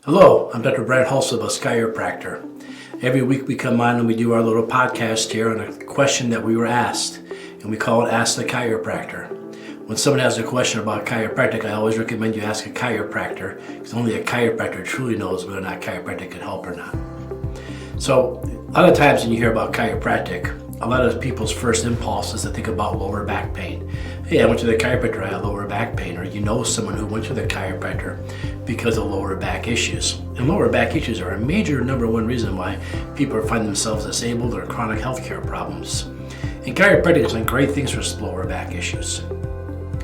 Hello, I'm Dr. Hulsebus, chiropractor. Every week we come on and we do our little podcast here on a question that we were asked, and we call it Ask the Chiropractor. When someone has a question about chiropractic, I always recommend you ask a chiropractor, because only a chiropractor truly knows whether or not chiropractic can help or not. So, a lot of times when you hear about chiropractic, a lot of people's first impulse is to think about lower back pain. Hey, I went to the chiropractor, I had lower back pain, or you know someone who went to the chiropractor because of lower back issues. And lower back issues are a major number one reason why people find themselves disabled or chronic health care problems. And chiropractic has done great things for lower back issues.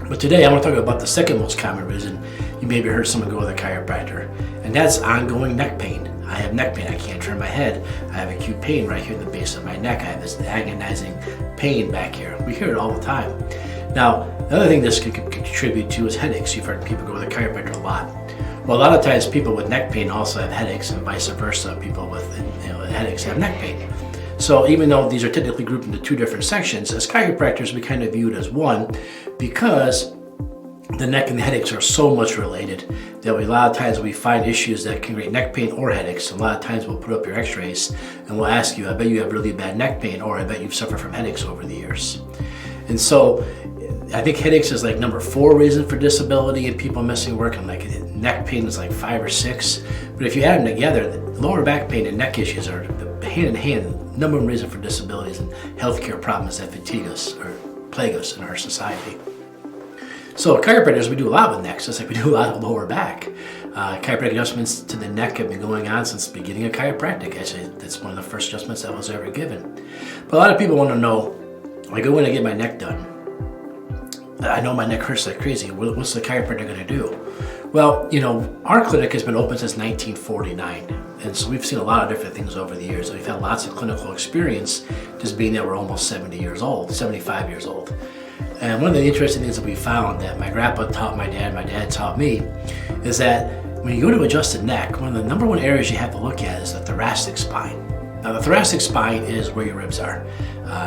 But today I want to talk about the second most common reason you maybe heard someone go to the chiropractor, and that's ongoing neck pain. I have neck pain, I can't turn my head, I have acute pain right here in the base of my neck, I have this agonizing pain back here. We hear it all the time. Now, another thing this could contribute to is headaches. You've heard people go to the chiropractor a lot. Well, a lot of times people with neck pain also have headaches, and vice versa. People with headaches have neck pain. So even though these are technically grouped into two different sections, as chiropractors we kind of view it as one, because the neck and the headaches are so much related that a lot of times we find issues that can create neck pain or headaches. A lot of times we'll put up your x-rays and we'll ask you, I bet you have really bad neck pain, or I bet you've suffered from headaches over the years. And so I think headaches is like number 4 reason for disability in people missing work, and like neck pain is like 5 or 6. But if you add them together, the lower back pain and neck issues are the hand in hand number 1 reason for disabilities and healthcare problems that fatigue us or plague us in our society. So chiropractors, we do a lot with necks, just like we do a lot of lower back. Chiropractic adjustments to the neck have been going on since the beginning of chiropractic. Actually, that's one of the first adjustments that was ever given. But a lot of people want to know, I go in and get my neck done. I know my neck hurts like crazy. What's the chiropractor going to do? Well, our clinic has been open since 1949. And so we've seen a lot of different things over the years. We've had lots of clinical experience, just being that we're almost 70 years old, 75 years old. And one of the interesting things that we found that my grandpa taught my dad taught me, is that when you go to adjust the neck, one of the number 1 areas you have to look at is the thoracic spine. Now the thoracic spine is where your ribs are.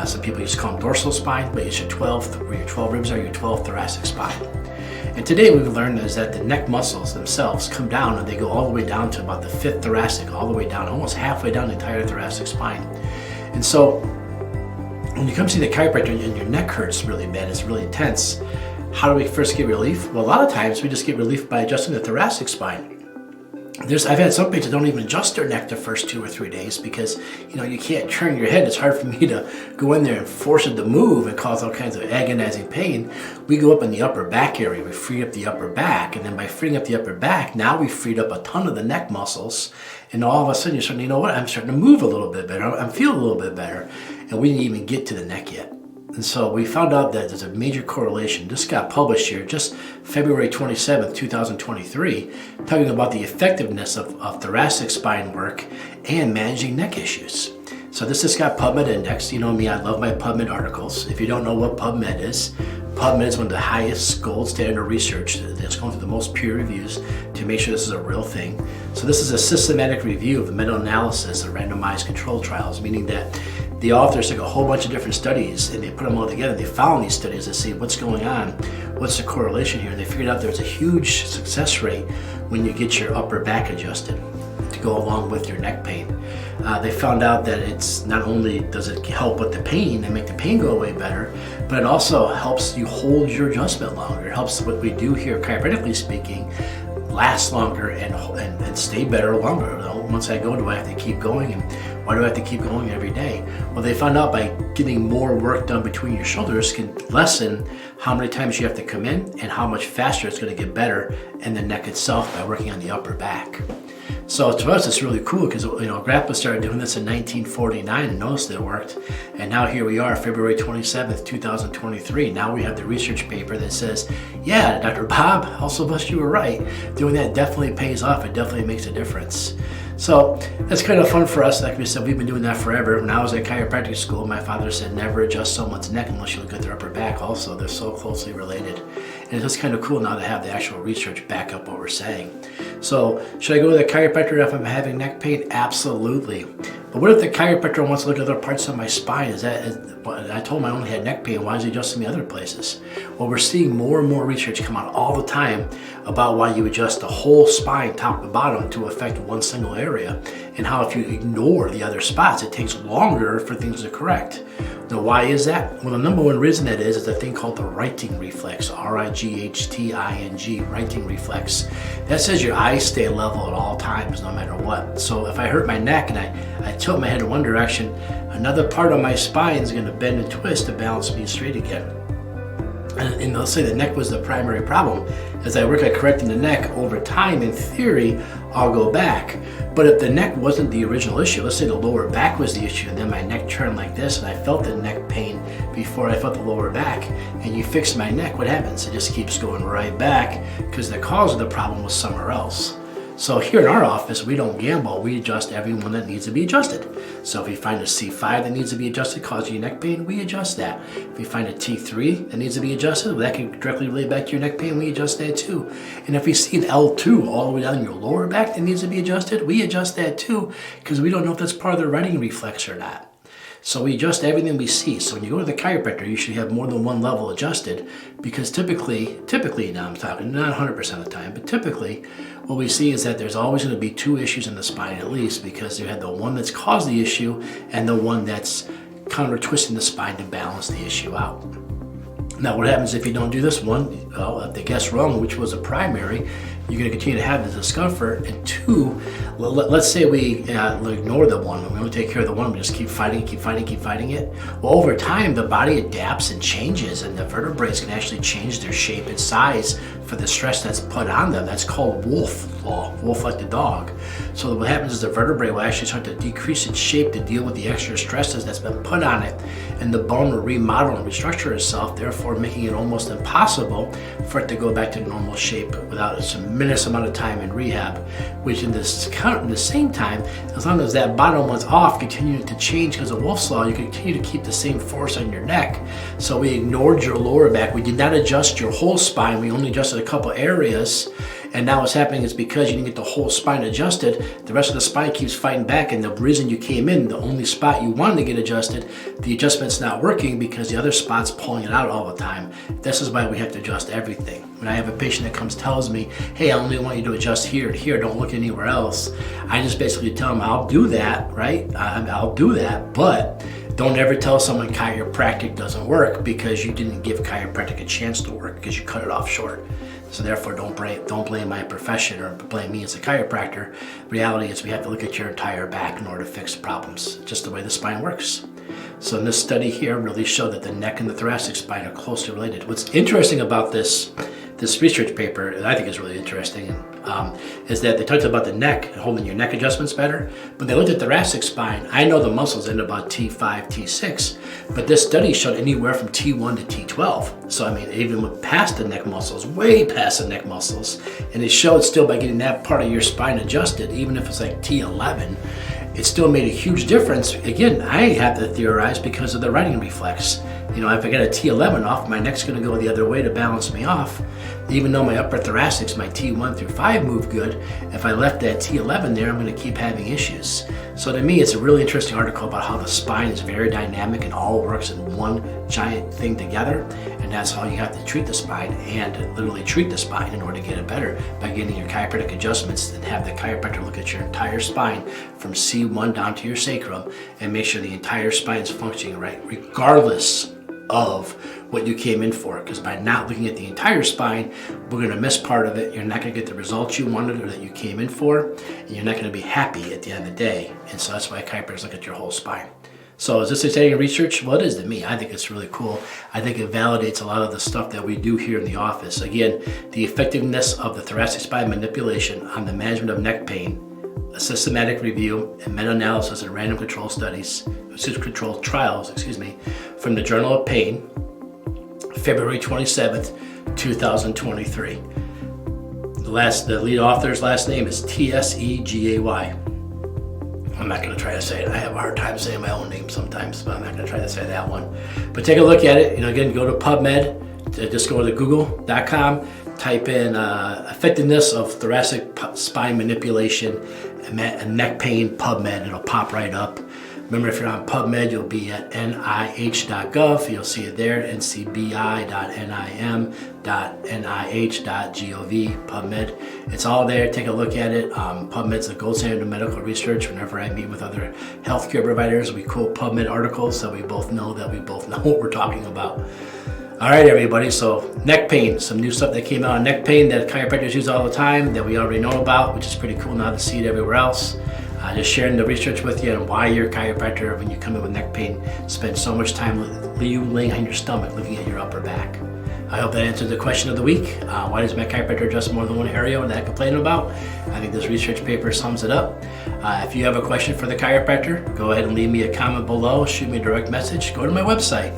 Some people used to call them dorsal spine, but it's where your 12 ribs are, your 12th thoracic spine. And today we've learned is that the neck muscles themselves come down, and they go all the way down to about the 5th thoracic, all the way down, almost halfway down the entire thoracic spine. And so when you come see the chiropractor and your neck hurts really bad, it's really intense, how do we first get relief? Well, a lot of times we just get relief by adjusting the thoracic spine. I've had some patients that don't even adjust their neck the first 2 or 3 days because you can't turn your head. It's hard for me to go in there and force it to move and cause all kinds of agonizing pain. We go up in the upper back area, we free up the upper back, and then by freeing up the upper back, now we've freed up a ton of the neck muscles, and all of a sudden you're starting, I'm starting to move a little bit better, I'm feeling a little bit better, and we didn't even get to the neck yet. And so we found out that there's a major correlation. This got published here just February 27th, 2023, talking about the effectiveness of thoracic spine work and managing neck issues. So this just got PubMed indexed. You know me, I love my PubMed articles. If you don't know what PubMed is one of the highest gold standard research that's going through the most peer reviews to make sure this is a real thing. So this is a systematic review of the meta-analysis of randomized controlled trials, meaning that the authors took a whole bunch of different studies and they put them all together. They found these studies to see what's going on, what's the correlation here. They figured out there's a huge success rate when you get your upper back adjusted to go along with your neck pain. They found out that it's not only does it help with the pain and make the pain go away better, but it also helps you hold your adjustment longer. It helps what we do here, chiropractically speaking, last longer and stay better longer. Once I go, do I have to keep going, and why do I have to keep going every day? Well, they found out by getting more work done between your shoulders can lessen how many times you have to come in and how much faster it's going to get better in the neck itself by working on the upper back. So to us, it's really cool because Grandpa started doing this in 1949 and noticed that it worked. And now here we are, February 27th, 2023. Now we have the research paper that says, yeah, Dr. Bob Hulsebus, you were right. Doing that definitely pays off. It definitely makes a difference. So that's kind of fun for us. Like we said, we've been doing that forever. When I was at chiropractic school, my father said never adjust someone's neck unless you look at their upper back also. They're so closely related. And it's just kind of cool now to have the actual research back up what we're saying. So should I go to the chiropractor if I'm having neck pain? Absolutely. But what if the chiropractor wants to look at other parts of my spine? I told him I only had neck pain. Why is he adjusting me other places? Well, we're seeing more and more research come out all the time about why you adjust the whole spine, top to bottom, to affect one single area, and how if you ignore the other spots, it takes longer for things to correct. Now, why is that? Well, the number one reason that is a thing called the righting reflex, R-I-G-H-T-I-N-G, righting reflex. That says your eyes stay level at all times, no matter what. So if I hurt my neck and I tilt my head in one direction, another part of my spine is going to bend and twist to balance me straight again. And let's say the neck was the primary problem. As I work at correcting the neck over time, in theory, I'll go back. But if the neck wasn't the original issue, let's say the lower back was the issue, and then my neck turned like this, and I felt the neck pain before I felt the lower back, and you fix my neck, what happens? It just keeps going right back because the cause of the problem was somewhere else. So here in our office, we don't gamble. We adjust everyone that needs to be adjusted. So if we find a C5 that needs to be adjusted, causing you neck pain, we adjust that. If we find a T3 that needs to be adjusted, that can directly relate back to your neck pain, we adjust that too. And if we see an L2 all the way down your lower back that needs to be adjusted, we adjust that too, because we don't know if that's part of the righting reflex or not. So we adjust everything we see. So when you go to the chiropractor, you should have more than one level adjusted, because typically, now I'm talking not 100% of the time, but typically what we see is that there's always going to be two issues in the spine at least, because you have the one that's caused the issue and the one that's counter twisting the spine to balance the issue out. Now, what happens if you don't do this? One, well, if they guess wrong, which was a primary, you're going to continue to have the discomfort. And two, let's say we ignore the one. We only take care of the one. We just keep fighting it. Well, over time, the body adapts and changes, and the vertebrae can actually change their shape and size for the stress that's put on them. That's called wolf law, wolf like the dog. So what happens is the vertebrae will actually start to decrease its shape to deal with the extra stresses that's been put on it, and the bone will remodel and restructure itself, therefore making it almost impossible for it to go back to normal shape without a tremendous amount of time in rehab, which in the same time, as long as that bottom one's off, continuing to change because of Wolf's Law, you continue to keep the same force on your neck. So we ignored your lower back. We did not adjust your whole spine. We only adjusted a couple areas. And now what's happening is because you didn't get the whole spine adjusted, the rest of the spine keeps fighting back, and the reason you came in, the only spot you wanted to get adjusted, the adjustment's not working because the other spot's pulling it out all the time. This is why we have to adjust everything. When I have a patient that comes tells me, hey, I only want you to adjust here and here, don't look anywhere else, I just basically tell them, I'll do that, right? I'll do that, but don't ever tell someone chiropractic doesn't work because you didn't give chiropractic a chance to work because you cut it off short. So therefore, don't blame my profession or blame me as a chiropractor. Reality is we have to look at your entire back in order to fix problems, just the way the spine works. So in this study here really showed that the neck and the thoracic spine are closely related. What's interesting about this research paper, and I think is really interesting, is that they talked about the neck and holding your neck adjustments better, but they looked at the thoracic spine. I know the muscles end about T5, T6, but this study showed anywhere from T1 to T12. So I mean, even with past the neck muscles, way past the neck muscles, and it showed still by getting that part of your spine adjusted, even if it's like T11, it still made a huge difference. Again, I have to theorize because of the righting reflex. You know, if I get a T11 off, my neck's going to go the other way to balance me off. Even though my upper thoracics, my T1 through 5 move good, if I left that T11 there, I'm going to keep having issues. So to me, it's a really interesting article about how the spine is very dynamic and all works in one giant thing together. And that's how you have to treat the spine, and literally treat the spine in order to get it better by getting your chiropractic adjustments and have the chiropractor look at your entire spine from C1 down to your sacrum and make sure the entire spine is functioning right, regardless of what you came in for. Because by not looking at the entire spine, we're going to miss part of it. You're not going to get the results you wanted or that you came in for, and you're not going to be happy at the end of the day. And so that's why chiropractors look at your whole spine. So is this exciting research? Well, it is to me. I think it's really cool. I think it validates a lot of the stuff that we do here in the office. Again, the effectiveness of the thoracic spine manipulation on the management of neck pain, a systematic review and meta-analysis and random control trials, from the Journal of Pain, February 27th, 2023. The lead author's last name is Tsegay. I'm not going to try to say it. I have a hard time saying my own name sometimes, but I'm not going to try to say that one. But take a look at it. Again, go to PubMed. Just go to google.com. type in effectiveness of thoracic spine manipulation and neck pain PubMed. It'll pop right up. Remember, if you're on PubMed, you'll be at nih.gov. You'll see it there, ncbi.nim.nih.gov, PubMed. It's all there. Take a look at it. PubMed's the gold standard of medical research. Whenever I meet with other healthcare providers, we quote PubMed articles so we both know what we're talking about. All right, everybody, so neck pain, some new stuff that came out on neck pain that chiropractors use all the time that we already know about, which is pretty cool now to see it everywhere else. Just sharing the research with you and why your chiropractor, when you come in with neck pain, spends so much time with you laying on your stomach looking at your upper back. I hope that answered the question of the week. Why does my chiropractor adjust more than one area that I complain about? I think this research paper sums it up. If you have a question for the chiropractor, go ahead and leave me a comment below, shoot me a direct message, go to my website,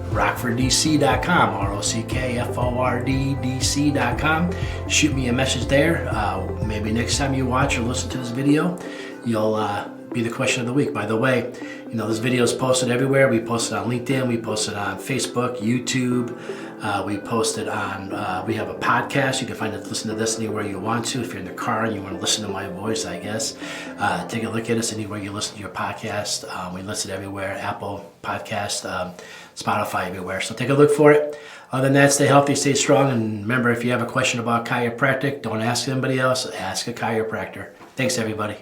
rockforddc.com, rockforddc.com. Shoot me a message there. Maybe next time you watch or listen to this video, you'll be the question of the week. By the way, this video is posted everywhere. We post it on LinkedIn, we post it on Facebook, YouTube, we post it on, we have a podcast. You can listen to this anywhere you want to. If you're in the car and you want to listen to my voice, I guess, take a look at us anywhere you listen to your podcast. We list it everywhere, Apple Podcast, Spotify, everywhere. So take a look for it. Other than that, stay healthy, stay strong, and remember, if you have a question about chiropractic, don't ask anybody else, ask a chiropractor. Thanks, everybody.